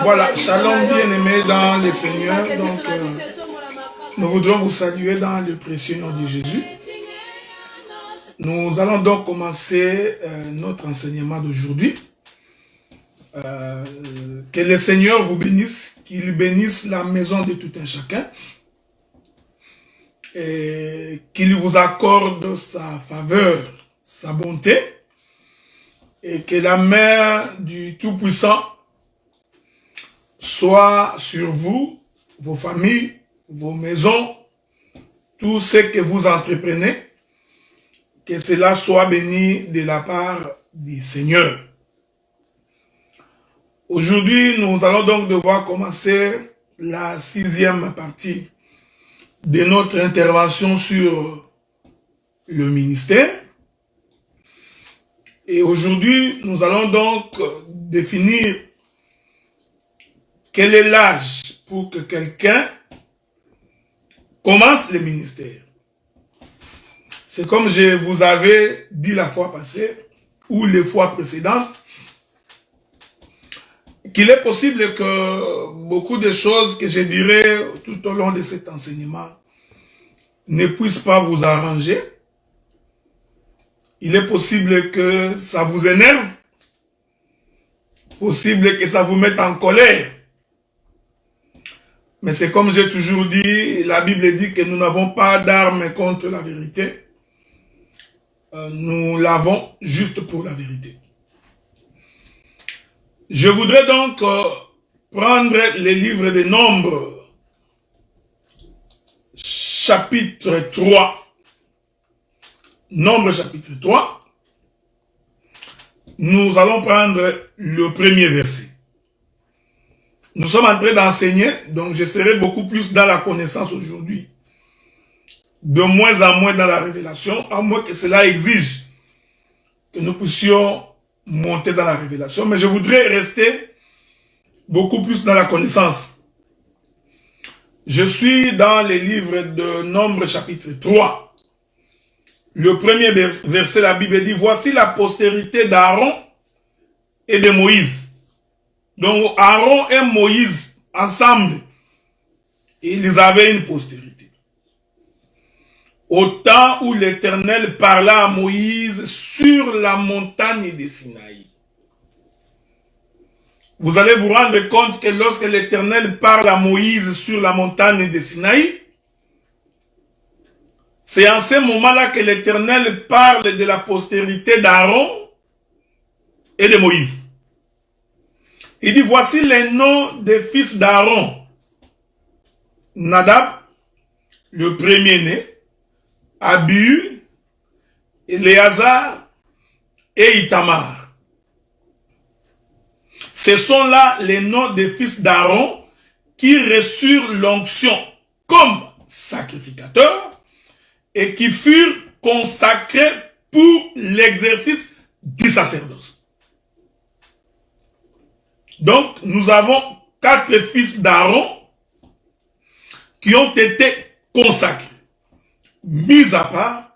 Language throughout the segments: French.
Voilà, shalom bien-aimés dans le Seigneur. Donc, nous voudrons vous saluer dans le précieux nom de Jésus. Nous allons donc commencer notre enseignement d'aujourd'hui. Que le Seigneur vous bénisse, qu'il bénisse la maison de tout un chacun, et qu'il vous accorde sa faveur, sa bonté, et que la main du Tout-Puissant soit sur vous, vos familles, vos maisons, tout ce que vous entreprenez, que cela soit béni de la part du Seigneur. Aujourd'hui, nous allons donc devoir commencer la 6e partie de notre intervention sur le ministère. Et aujourd'hui, nous allons donc définir quel est l'âge pour que quelqu'un commence le ministère. C'est comme je vous avais dit la fois passée, ou les fois précédentes, qu'il est possible que beaucoup de choses que je dirai tout au long de cet enseignement ne puissent pas vous arranger. Il est possible que ça vous énerve, possible que ça vous mette en colère. Mais c'est comme j'ai toujours dit, la Bible dit que nous n'avons pas d'armes contre la vérité. Nous l'avons juste pour la vérité. Je voudrais donc prendre le livre des Nombres, chapitre 3. Nombre chapitre 3. Nous allons prendre le premier verset. Nous sommes en train d'enseigner, donc je serai beaucoup plus dans la connaissance aujourd'hui. De moins en moins dans la révélation, à moins que cela exige que nous puissions monter dans la révélation. Mais je voudrais rester beaucoup plus dans la connaissance. Je suis dans les livres de Nombre chapitre 3. Le premier verset, la Bible dit, voici la postérité d'Aaron et de Moïse. Donc Aaron et Moïse, ensemble, ils avaient une postérité. Au temps où l'Éternel parla à Moïse sur la montagne de Sinaï. Vous allez vous rendre compte que lorsque l'Éternel parle à Moïse sur la montagne de Sinaï, c'est en ce moment-là que l'Éternel parle de la postérité d'Aaron et de Moïse. Il dit, voici les noms des fils d'Aaron. Nadab, le premier-né, Abihu, Éléazar et Itamar. Ce sont là les noms des fils d'Aaron qui reçurent l'onction comme sacrificateurs et qui furent consacrés pour l'exercice du sacerdoce. Donc, nous avons 4 fils d'Aaron qui ont été consacrés, mis à part,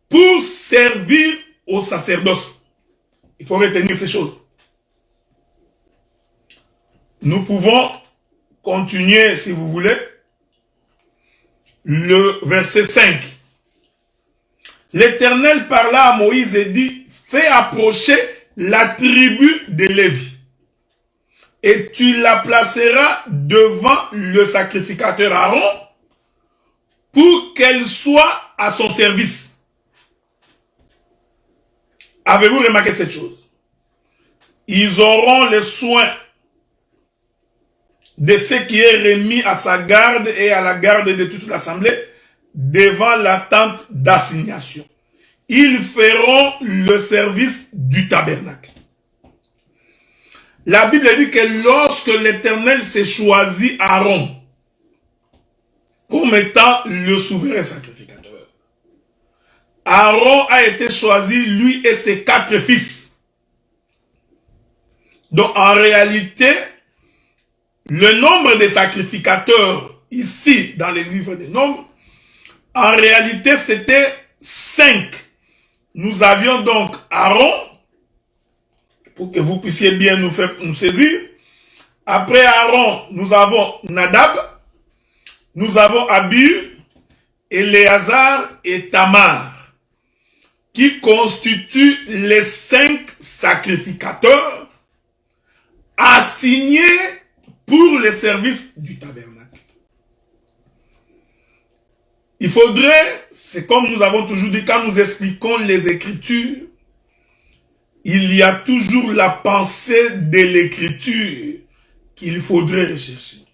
pour servir au sacerdoce. Il faut retenir ces choses. Nous pouvons continuer, si vous voulez, le verset 5. L'Éternel parla à Moïse et dit, fais approcher la tribu de Lévi. Et tu la placeras devant le sacrificateur Aaron pour qu'elle soit à son service. Avez-vous remarqué cette chose? Ils auront le soin de ce qui est remis à sa garde et à la garde de toute l'assemblée devant la tente d'assignation. ils feront le service du tabernacle. La Bible dit que lorsque l'Éternel s'est choisi Aaron comme étant le souverain sacrificateur, Aaron a été choisi, lui et ses 4 fils. Donc en réalité, le nombre des sacrificateurs ici dans les livres des nombres, en réalité c'était 5. Nous avions donc Aaron, pour que vous puissiez bien nous saisir. Après Aaron, nous avons Nadab, nous avons Abihu, Éléazar et Tamar, qui constituent les 5 sacrificateurs assignés pour les services du tabernacle. Il faudrait, c'est comme nous avons toujours dit, quand nous expliquons les Écritures, il y a toujours la pensée de l'Écriture qu'il faudrait rechercher.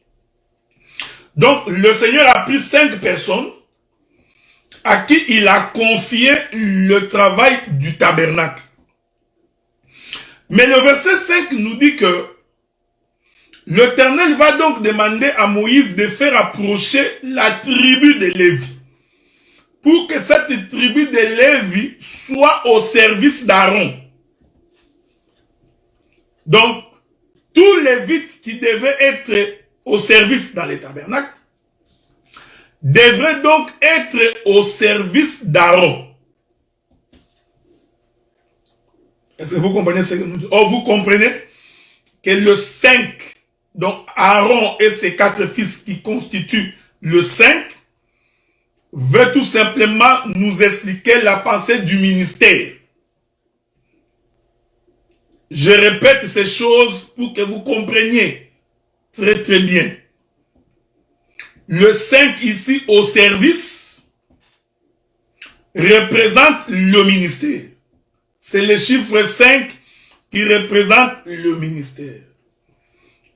Donc, le Seigneur a pris 5 personnes à qui il a confié le travail du tabernacle. Mais le verset 5 nous dit que l'Éternel va donc demander à Moïse de faire approcher la tribu de Lévi, pour que cette tribu de Lévi soit au service d'Aaron. Donc, tous les Lévites qui devaient être au service dans les tabernacles devraient donc être au service d'Aaron. Est-ce que vous comprenez ce que nous disons? Oh, vous comprenez que le 5, donc Aaron et ses 4 fils qui constituent le 5, veut tout simplement nous expliquer la pensée du ministère. Je répète ces choses pour que vous compreniez très très bien. Le 5 ici au service représente le ministère. C'est le chiffre 5 qui représente le ministère.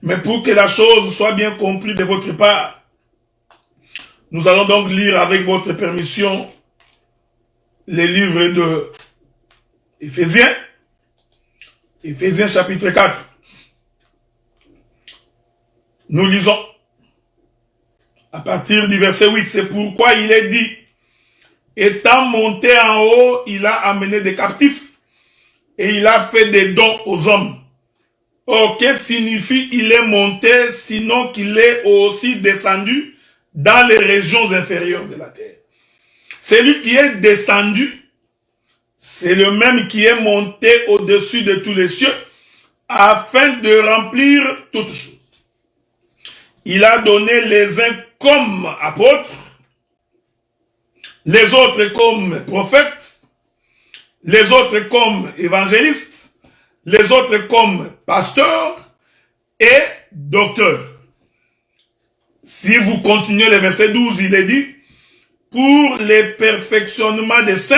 Mais pour que la chose soit bien comprise de votre part, nous allons donc lire avec votre permission les livres de Éphésiens. Éphésiens chapitre 4. Nous lisons à partir du verset 8. C'est pourquoi il est dit, étant monté en haut, il a amené des captifs et il a fait des dons aux hommes. Or, que signifie il est monté, sinon qu'il est aussi descendu dans les régions inférieures de la terre. Celui qui est descendu, c'est le même qui est monté au-dessus de tous les cieux, afin de remplir toutes choses. Il a donné les uns comme apôtres, les autres comme prophètes, les autres comme évangélistes, les autres comme pasteurs et docteurs. Si vous continuez le verset 12, il est dit, pour le perfectionnement des saints,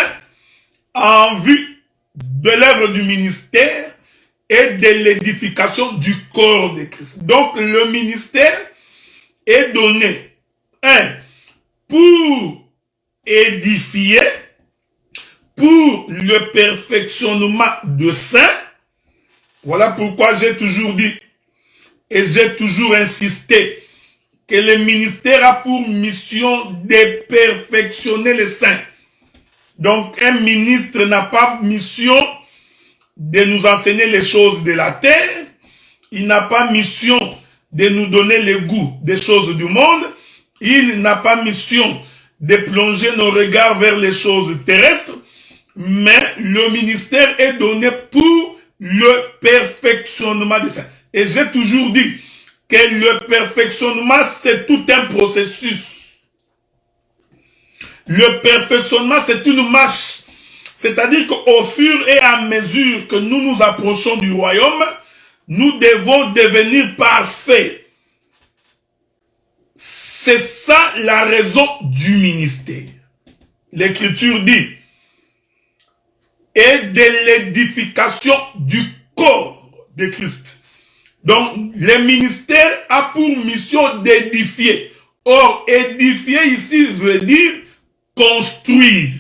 en vue de l'œuvre du ministère et de l'édification du corps de Christ. Donc le ministère est donné, pour édifier, pour le perfectionnement de saints. Voilà pourquoi j'ai toujours dit et j'ai toujours insisté que le ministère a pour mission de perfectionner les saints. Donc un ministre n'a pas mission de nous enseigner les choses de la terre. Il n'a pas mission de nous donner le goût des choses du monde. Il n'a pas mission de plonger nos regards vers les choses terrestres. Mais le ministère est donné pour le perfectionnement des saints. Et j'ai toujours dit que le perfectionnement, c'est tout un processus. Le perfectionnement, c'est une marche. C'est-à-dire qu'au fur et à mesure que nous nous approchons du royaume, nous devons devenir parfaits. C'est ça la raison du ministère. L'Écriture dit, et de l'édification du corps de Christ. Donc, le ministère a pour mission d'édifier. Or, édifier ici veut dire construire.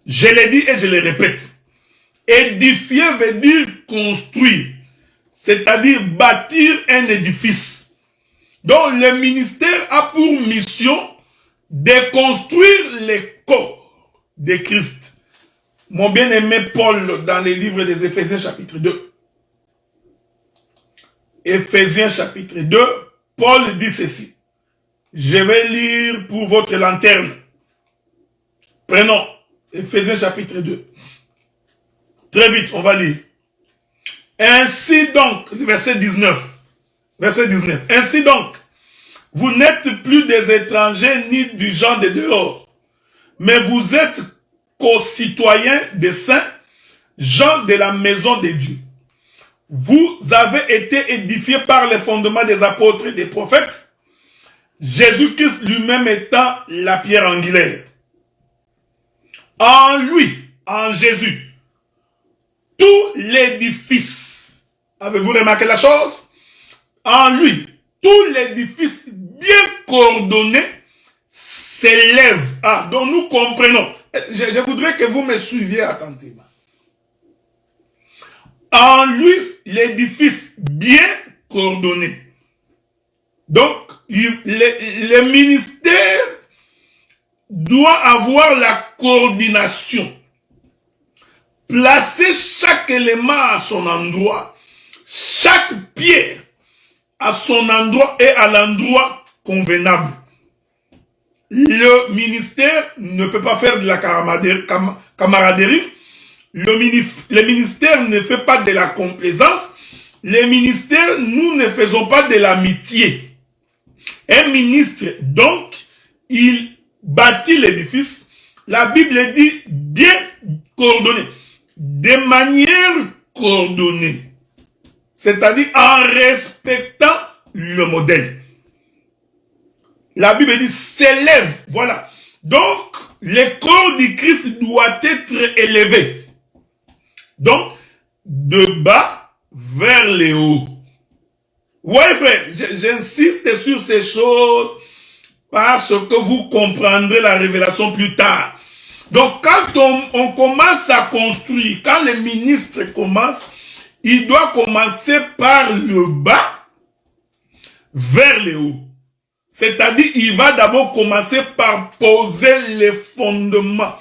Je l'ai dit et je le répète. Édifier veut dire construire, c'est-à-dire bâtir un édifice. Donc le ministère a pour mission de construire les corps de Christ. Mon bien-aimé Paul, dans les livres des Éphésiens chapitre 2. Éphésiens chapitre 2, Paul dit ceci. Je vais lire pour votre lanterne. Prenons Éphésiens chapitre 2. Très vite, on va lire. Ainsi donc, verset 19. Verset 19. Ainsi donc, vous n'êtes plus des étrangers ni du gens de dehors, mais vous êtes co-citoyens des saints, gens de la maison de Dieu. Vous avez été édifiés par les fondements des apôtres et des prophètes, Jésus-Christ lui-même étant la pierre angulaire. En lui, en Jésus, tout l'édifice, avez-vous remarqué la chose? En lui, tout l'édifice bien coordonné s'élève. Ah, donc nous comprenons. Je voudrais que vous me suiviez attentivement. En lui, l'édifice bien coordonné. Donc, le ministère doit avoir la coordination. Placer chaque élément à son endroit, chaque pierre à son endroit et à l'endroit convenable. Le ministère ne peut pas faire de la camaraderie. Le ministère ne fait pas de la complaisance. Le ministère, nous ne faisons pas de l'amitié. Un ministre, donc, il bâtit l'édifice. La Bible dit bien coordonné. De manière coordonnée. C'est-à-dire en respectant le modèle. La Bible dit s'élève. Voilà. Donc, le corps du Christ doit être élevé. Donc, de bas vers le haut. Ouais, frère, j'insiste sur ces choses parce que vous comprendrez la révélation plus tard. Donc, quand on commence à construire, quand le ministre commence, il doit commencer par le bas vers le haut. C'est-à-dire, il va d'abord commencer par poser les fondements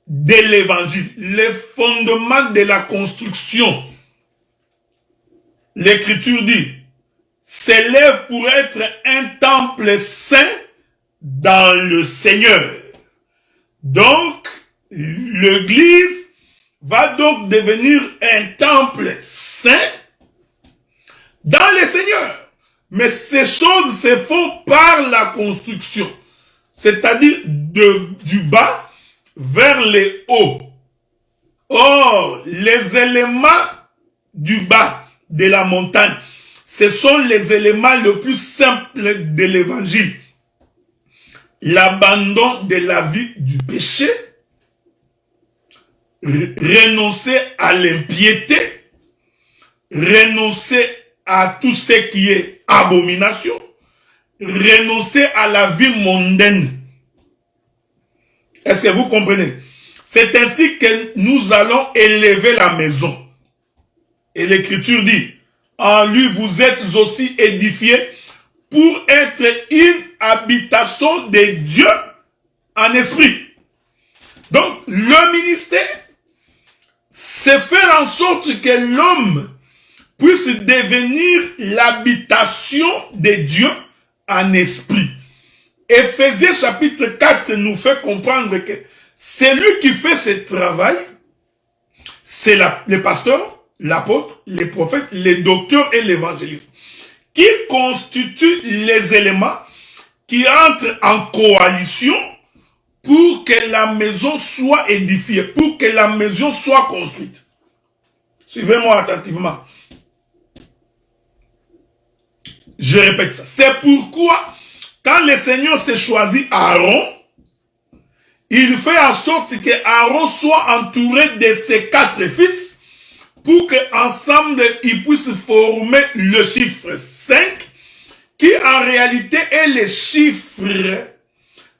de l'évangile, les fondements de la construction. L'Écriture dit, s'élève pour être un temple saint dans le Seigneur. Donc, l'Église va donc devenir un temple saint dans le Seigneur. Mais ces choses se font par la construction. C'est-à-dire du bas vers le haut. Or, les éléments du bas de la montagne, ce sont les éléments les plus simples de l'évangile. L'abandon de la vie du péché, renoncer à l'impiété, renoncer à tout ce qui est abomination, renoncer à la vie mondaine. Est-ce que vous comprenez? C'est ainsi que nous allons élever la maison. Et l'Écriture dit, en lui vous êtes aussi édifiés pour être une habitation de Dieu en esprit. Donc, le ministère, c'est faire en sorte que l'homme puisse devenir l'habitation de Dieu en esprit. Éphésiens chapitre 4 nous fait comprendre que celui qui fait ce travail, c'est le pasteur, l'apôtre, les prophètes, les docteurs et l'évangéliste, qui constituent les éléments qui entrent en coalition pour que la maison soit édifiée, pour que la maison soit construite. Suivez-moi attentivement. Je répète ça. C'est pourquoi, quand le Seigneur s'est choisi Aaron, il fait en sorte que Aaron soit entouré de ses 4 fils pour qu'ensemble ils puissent former le chiffre 5 qui en réalité est le chiffre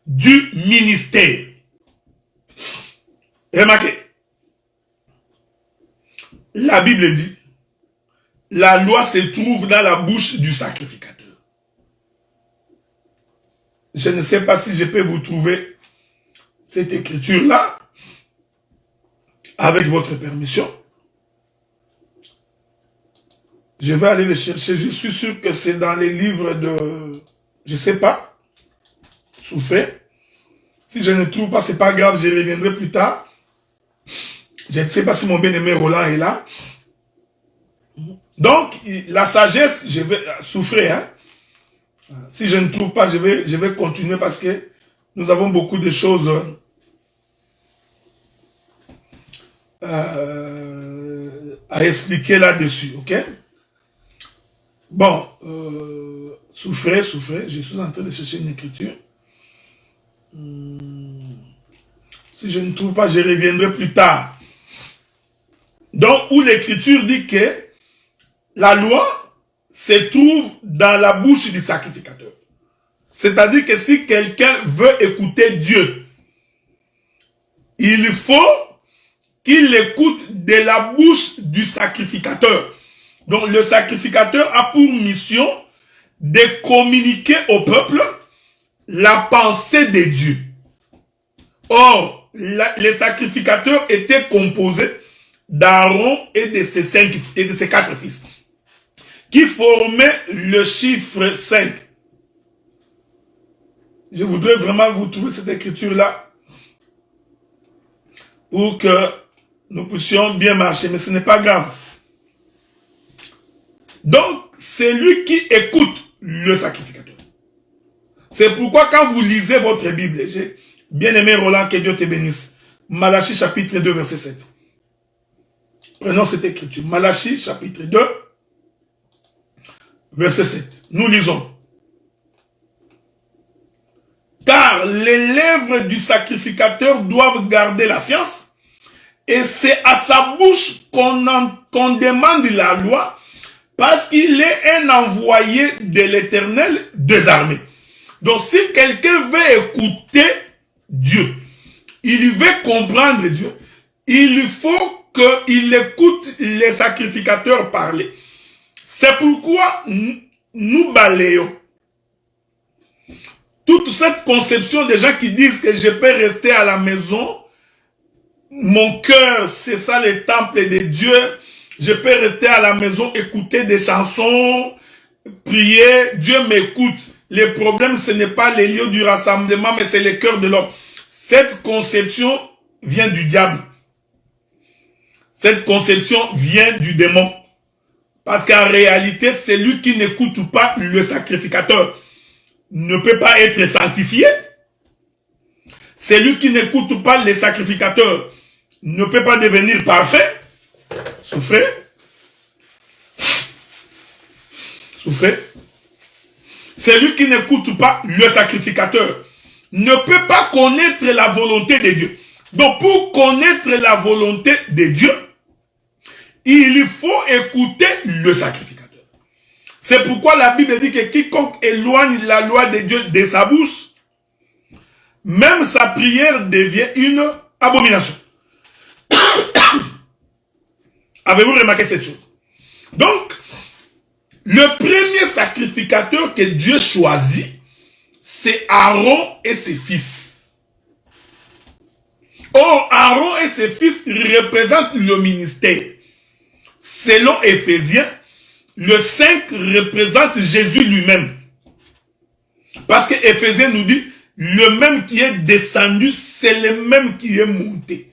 du ministère. Remarquez, la Bible dit, la loi se trouve dans la bouche du sacrificateur. Je ne sais pas si je peux vous trouver cette écriture-là, avec votre permission. Je vais aller le chercher. Je suis sûr que c'est dans les livres de... Je ne sais pas. Souffrez. Si je ne trouve pas, c'est pas grave, je reviendrai plus tard. Je ne sais pas si mon bien-aimé Roland est là. Donc, la sagesse, je vais souffrir. Hein? Si je ne trouve pas, je vais continuer parce que nous avons beaucoup de choses à expliquer là-dessus. Ok? Bon, souffrez. Je suis en train de chercher une écriture. Si je ne trouve pas, je reviendrai plus tard. Donc, où l'écriture dit que la loi se trouve dans la bouche du sacrificateur. C'est-à-dire que si quelqu'un veut écouter Dieu, il faut qu'il écoute de la bouche du sacrificateur. Donc, le sacrificateur a pour mission de communiquer au peuple la pensée de Dieu. Or, les sacrificateurs étaient composés d'Aaron et de ses 4 fils, qui formaient le chiffre 5. Je voudrais vraiment vous trouver cette écriture-là pour que nous puissions bien marcher, mais ce n'est pas grave. Donc, c'est lui qui écoute le sacrificateur. C'est pourquoi quand vous lisez votre Bible, j'ai bien aimé Roland, que Dieu te bénisse. Malachie chapitre 2, verset 7. Prenons cette écriture. Malachie chapitre 2, verset 7. Nous lisons. Car les lèvres du sacrificateur doivent garder la science, et c'est à sa bouche qu'on demande la loi, parce qu'il est un envoyé de l'Éternel des armées. Donc si quelqu'un veut écouter Dieu, il veut comprendre Dieu, il faut qu'il écoute les sacrificateurs parler. C'est pourquoi nous balayons toute cette conception des gens qui disent que je peux rester à la maison, mon cœur, c'est ça le temple de Dieu, je peux rester à la maison, écouter des chansons, prier, Dieu m'écoute. Le problème, ce n'est pas les lieux du rassemblement, mais c'est le cœur de l'homme. Cette conception vient du diable. Cette conception vient du démon. Parce qu'en réalité, celui qui n'écoute pas le sacrificateur ne peut pas être sanctifié. Celui qui n'écoute pas les sacrificateurs ne peut pas devenir parfait. Souffrez. Souffrez. Celui qui n'écoute pas le sacrificateur ne peut pas connaître la volonté de Dieu. Donc pour connaître la volonté de Dieu, il faut écouter le sacrificateur. C'est pourquoi la Bible dit que quiconque éloigne la loi de Dieu de sa bouche, même sa prière devient une abomination. Avez-vous remarqué cette chose? Donc, le premier sacrificateur que Dieu choisit, c'est Aaron et ses fils. Or, Aaron et ses fils représentent le ministère. Selon Éphésiens, le 5 représente Jésus lui-même. Parce que Éphésiens nous dit, le même qui est descendu, c'est le même qui est monté.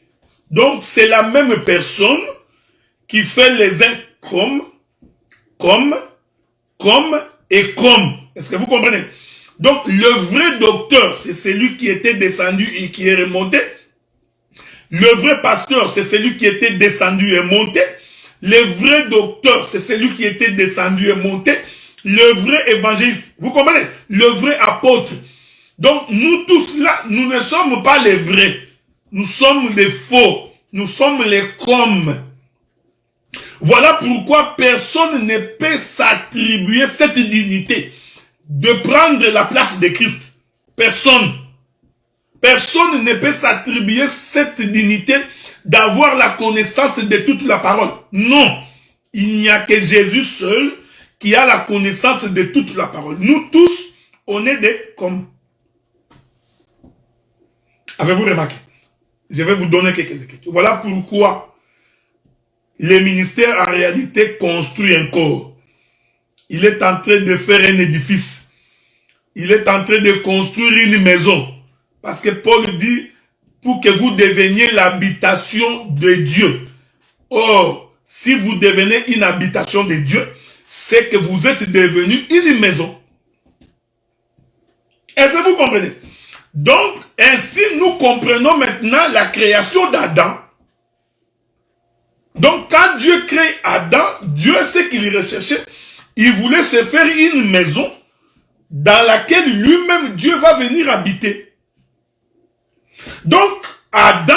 Donc, c'est la même personne qui fait les uns comme, et comme. Est-ce que vous comprenez? Donc, le vrai docteur, c'est celui qui était descendu et qui est remonté. Le vrai pasteur, c'est celui qui était descendu et monté. Le vrai docteur, c'est celui qui était descendu et monté. Le vrai évangéliste, vous comprenez? Le vrai apôtre. Donc, nous tous là, nous ne sommes pas les vrais. Nous sommes les faux. Nous sommes les comme. Voilà pourquoi personne ne peut s'attribuer cette dignité de prendre la place de Christ. Personne. Personne ne peut s'attribuer cette dignité d'avoir la connaissance de toute la parole. Non, il n'y a que Jésus seul qui a la connaissance de toute la parole. Nous tous, on est des comme. Avez-vous remarqué? Je vais vous donner quelques écritures. Voilà pourquoi le ministère en réalité construit un corps. Il est en train de faire un édifice. Il est en train de construire une maison. Parce que Paul dit, pour que vous deveniez l'habitation de Dieu. Or, si vous devenez une habitation de Dieu, c'est que vous êtes devenu une maison. Est-ce que vous comprenez? Donc, ainsi nous comprenons maintenant la création d'Adam. Donc, quand Dieu crée Adam, Dieu sait qu'il recherchait. Il voulait se faire une maison dans laquelle lui-même Dieu va venir habiter. Donc, Adam,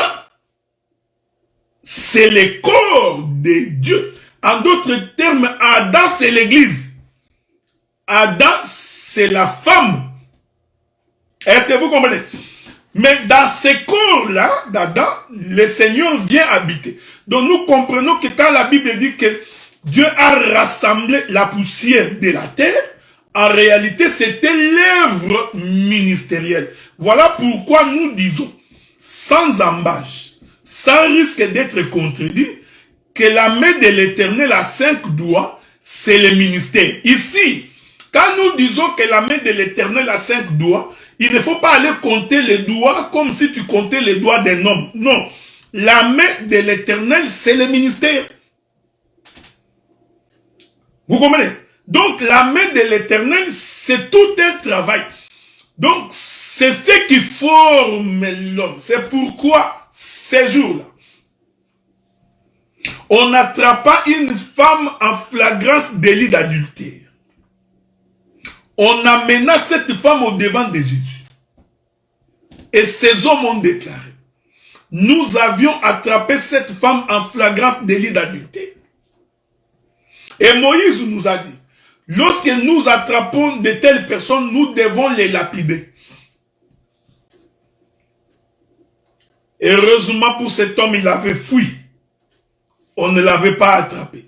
c'est le corps de Dieu. En d'autres termes, Adam, c'est l'église. Adam, c'est la femme. Est-ce que vous comprenez? Mais dans ces corps-là, d'Adam, le Seigneur vient habiter. Donc nous comprenons que quand la Bible dit que Dieu a rassemblé la poussière de la terre, en réalité, c'était l'œuvre ministérielle. Voilà pourquoi nous disons, sans embâche, sans risque d'être contredit, que la main de l'Éternel à 5 doigts, c'est le ministère. Ici, quand nous disons que la main de l'Éternel a 5 doigts, il ne faut pas aller compter les doigts comme si tu comptais les doigts d'un homme. Non. La main de l'Éternel, c'est le ministère. Vous comprenez? Donc, la main de l'Éternel, c'est tout un travail. Donc, c'est ce qui forme l'homme. C'est pourquoi, ces jours-là, on n'attrapa une femme en flagrance délit d'adultère. On amena cette femme au devant de Jésus. Et ces hommes ont déclaré, nous avions attrapé cette femme en flagrance délit d'adultère. Et Moïse nous a dit, lorsque nous attrapons de telles personnes, nous devons les lapider. Heureusement pour cet homme, il avait fui. On ne l'avait pas attrapé.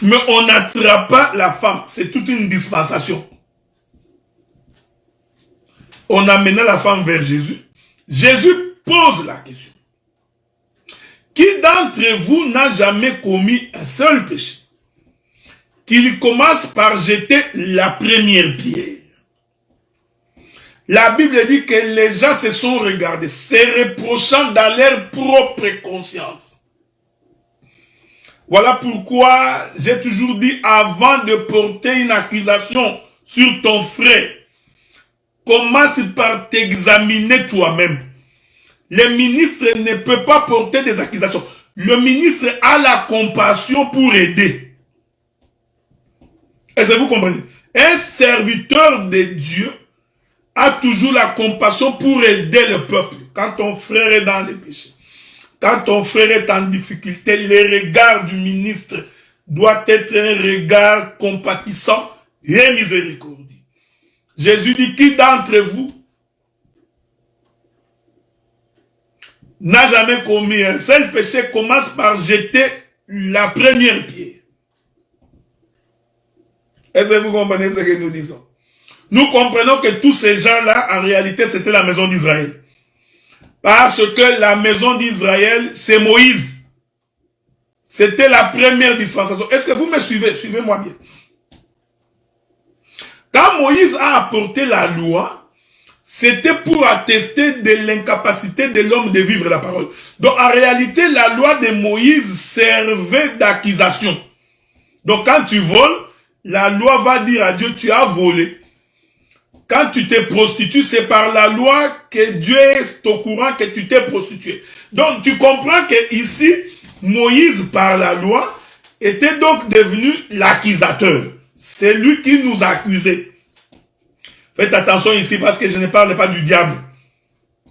Mais on n'attrapa la femme. C'est toute une dispensation. On amena la femme vers Jésus. Jésus pose la question. Qui d'entre vous n'a jamais commis un seul péché? Qu'il commence par jeter la première pierre. La Bible dit que les gens se sont regardés, se reprochant dans leur propre conscience. Voilà pourquoi j'ai toujours dit, avant de porter une accusation sur ton frère, commence par t'examiner toi-même. Le ministre ne peut pas porter des accusations. Le ministre a la compassion pour aider. Est-ce que vous comprenez? Un serviteur de Dieu a toujours la compassion pour aider le peuple. Quand ton frère est dans les péchés, quand ton frère est en difficulté, le regard du ministre doit être un regard compatissant et miséricordieux. Jésus dit, qui d'entre vous n'a jamais commis un seul péché, commence par jeter la première pierre. Est-ce que vous comprenez ce que nous disons? Nous comprenons que tous ces gens-là, en réalité, c'était la maison d'Israël. Parce que la maison d'Israël, c'est Moïse. C'était la première dispensation. Est-ce que vous me suivez? Suivez-moi bien. Quand Moïse a apporté la loi, c'était pour attester de l'incapacité de l'homme de vivre la parole. Donc en réalité, la loi de Moïse servait d'accusation. Donc quand tu voles, la loi va dire à Dieu, tu as volé. Quand tu t'es prostitué, c'est par la loi que Dieu est au courant que tu t'es prostitué. Donc tu comprends que ici, Moïse par la loi était donc devenu l'accusateur. C'est lui qui nous accusait. Faites attention ici parce que je ne parle pas du diable.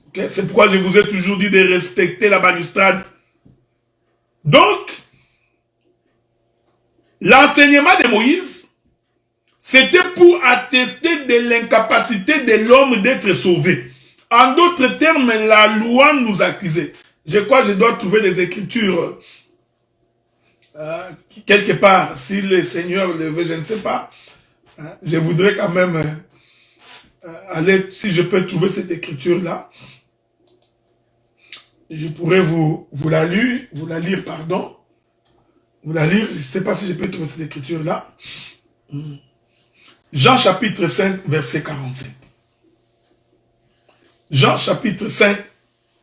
Okay? C'est pourquoi je vous ai toujours dit de respecter la balustrade. Donc, l'enseignement de Moïse, c'était pour attester de l'incapacité de l'homme d'être sauvé. En d'autres termes, la loi nous accusait. Je crois que je dois trouver des écritures quelque part. Si le Seigneur le veut, je ne sais pas. Je voudrais quand même aller, si je peux trouver cette écriture-là. Je pourrais vous la lire, pardon. Vous la lire, je ne sais pas si je peux trouver cette écriture-là. Jean chapitre 5, verset 47. Jean chapitre 5,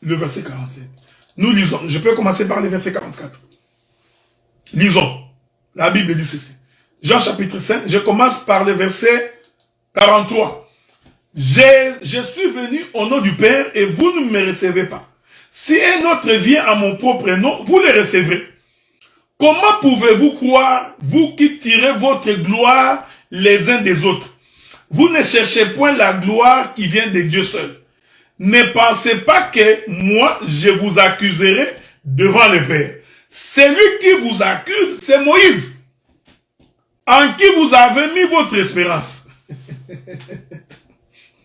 le verset 47. Nous lisons. Je peux commencer par le verset 44. Lisons. La Bible dit ceci. Jean chapitre 5, je commence par le verset 43. Je suis venu au nom du Père et vous ne me recevez pas. Si un autre vient à mon propre nom, vous le recevrez. Comment pouvez-vous croire, vous qui tirez votre gloire les uns des autres? Vous ne cherchez point la gloire qui vient de Dieu seul. Ne pensez pas que moi, je vous accuserai devant le Père. Celui qui vous accuse, c'est Moïse, en qui vous avez mis votre espérance.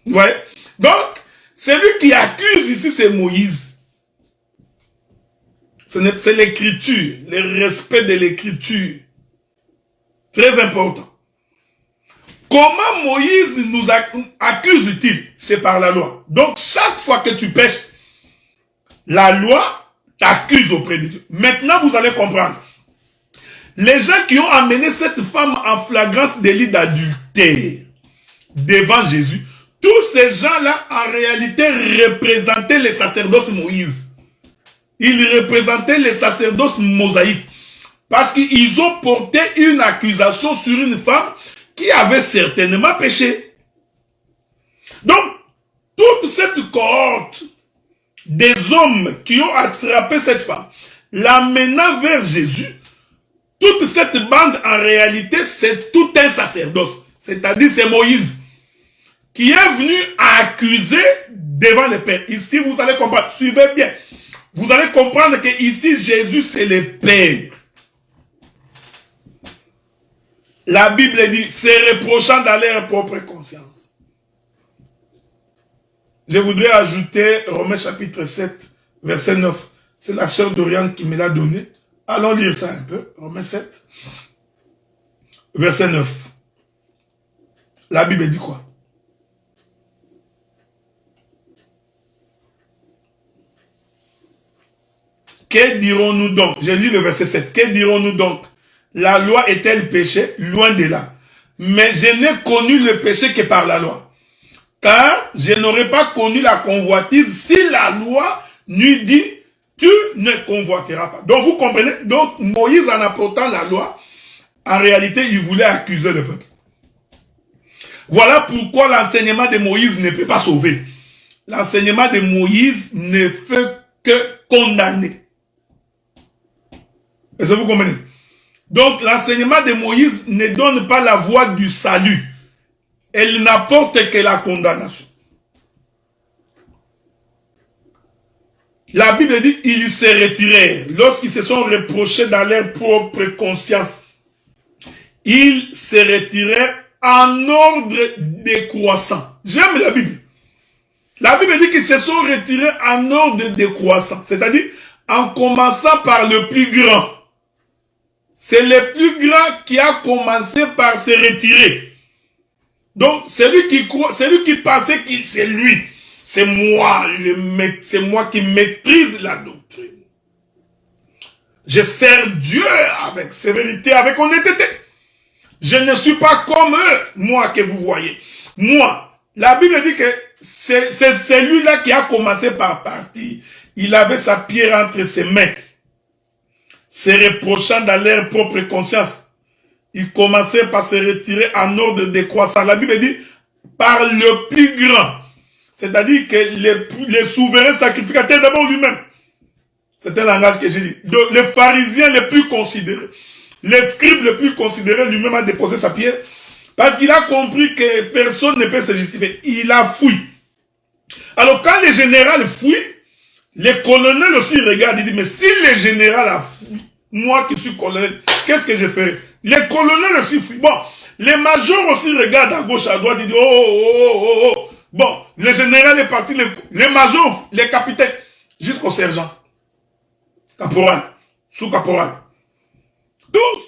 Ouais. Donc, celui qui accuse ici, c'est Moïse. C'est l'écriture, le respect de l'écriture. Très important. Comment Moïse nous accuse-t-il? C'est par la loi. Donc, chaque fois que tu pêches, la loi t'accuse auprès de Dieu. Maintenant, vous allez comprendre. Les gens qui ont amené cette femme en flagrance délit d'adultère devant Jésus, tous ces gens-là, en réalité, représentaient les sacerdoces Moïse. Ils représentaient les sacerdoces mosaïques. Parce qu'ils ont porté une accusation sur une femme qui avait certainement péché. Donc, toute cette cohorte des hommes qui ont attrapé cette femme, l'amenant vers Jésus, toute cette bande, en réalité, c'est tout un sacerdoce. C'est-à-dire, c'est Moïse qui est venu accuser devant le Père. Ici, vous allez comprendre. Suivez bien. Vous allez comprendre que ici, Jésus, c'est le Père. La Bible dit, se reprochant dans leur propre conscience. Je voudrais ajouter Romains chapitre 7, verset 9. C'est la sœur d'Oriane qui me l'a donné. Allons lire ça un peu. Romains 7, verset 9. La Bible dit quoi? Que dirons-nous donc? Je lis le verset 7. Que dirons-nous donc? La loi est-elle péché? Loin de là. Mais je n'ai connu le péché que par la loi. Car je n'aurais pas connu la convoitise si la loi n'eût dit, tu ne convoiteras pas. Donc vous comprenez? Donc Moïse, en apportant la loi, en réalité, il voulait accuser le peuple. Voilà pourquoi l'enseignement de Moïse ne peut pas sauver. L'enseignement de Moïse ne fait que condamner. Est-ce que vous comprenez? Donc, l'enseignement de Moïse ne donne pas la voie du salut. Elle n'apporte que la condamnation. La Bible dit, ils se retirèrent. Lorsqu'ils se sont reprochés dans leur propre conscience, ils se retirèrent en ordre décroissant. J'aime la Bible. La Bible dit qu'ils se sont retirés en ordre décroissant. C'est-à-dire, en commençant par le plus grand. C'est le plus grand qui a commencé par se retirer. Donc, celui qui pensait que c'est lui, c'est moi qui maîtrise la doctrine. Je sers Dieu avec sévérité, avec honnêteté. Je ne suis pas comme eux, moi que vous voyez. Moi, la Bible dit que c'est celui-là qui a commencé par partir. Il avait sa pierre entre ses mains. Se reprochant dans leur propre conscience. Il commençait par se retirer en ordre décroissant. La Bible dit, par le plus grand. C'est-à-dire que les souverains sacrificateurs d'abord lui-même. C'est un langage que j'ai dit. Le pharisien le plus considéré. Le scribe le plus considéré lui-même a déposé sa pierre. Parce qu'il a compris que personne ne peut se justifier. Il a fui. Alors quand le général fuit, le colonel aussi regarde, il dit, mais si le général a fui, moi qui suis colonel, qu'est-ce que je ferai? Le colonel aussi fuit. Bon, les majors aussi regardent à gauche, à droite, ils disent, oh, Bon, les généraux des partis, les majors, les capitaines, jusqu'au sergent, caporal, sous-caporal. Tous.